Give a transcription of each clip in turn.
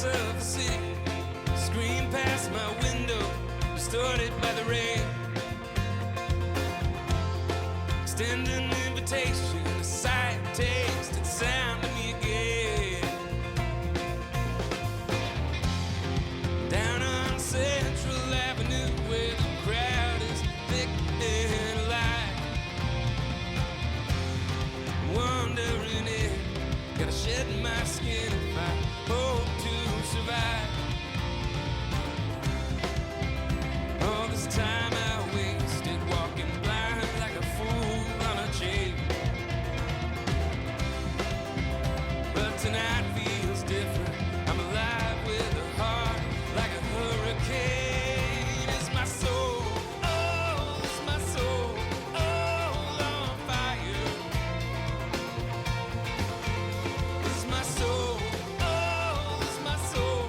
of the city scream past my window, distorted by the rain. Extend an invitation, a sight, taste, and sound of me again. Down on Central Avenue, where the crowd is thick and alive. Wandering in, gotta shed my skin if I hope to survive. All this time I wasted walking blind like a fool on a chain. But tonight feels different. I'm alive with a heart like a hurricane. Is my soul, oh, is my soul, oh, on fire? Is my soul, oh, is my soul,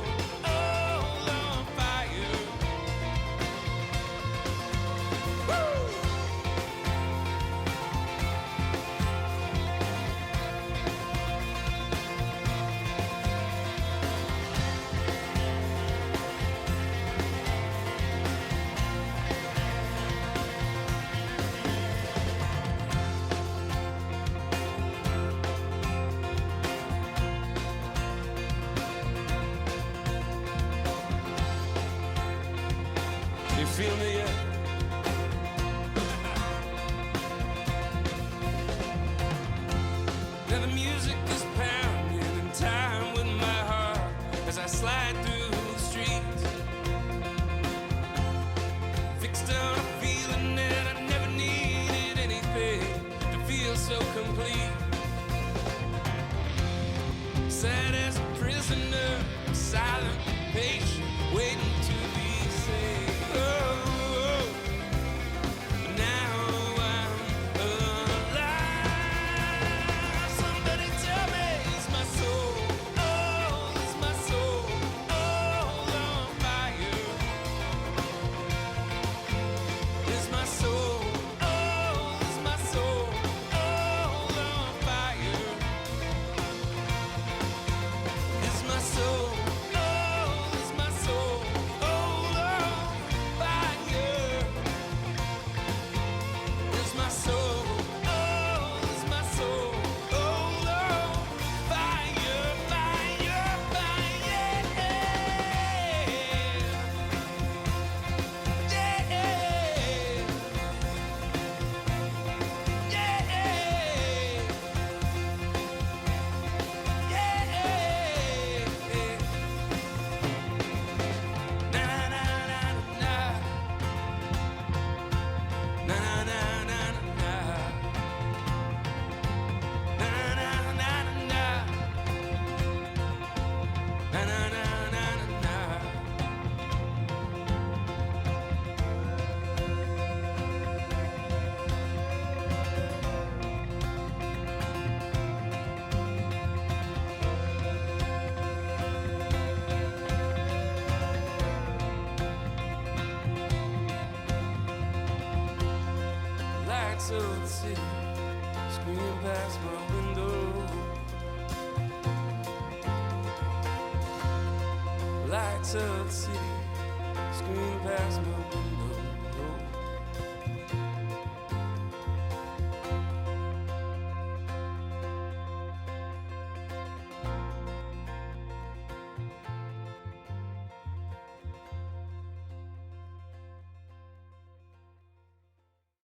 oh, on fire? Woo! You feel me yet? Now the music is pounding in time with my heart as I slide through the streets. Fixed on a feeling that I never needed anything to feel so complete. Sad as a prisoner, silent, patient, waiting to be saved. Oh, but now I'm alive. Somebody tell me, is my soul, oh, is my soul, oh, on fire? Is my soul, oh, is my soul, oh, on fire? Is my soul, oh, is my soul, oh, on fire? Is my soul, oh, is my soul, oh, on fire, fire, fire? Lights of the city scream past my window. Lights of the city scream past my window.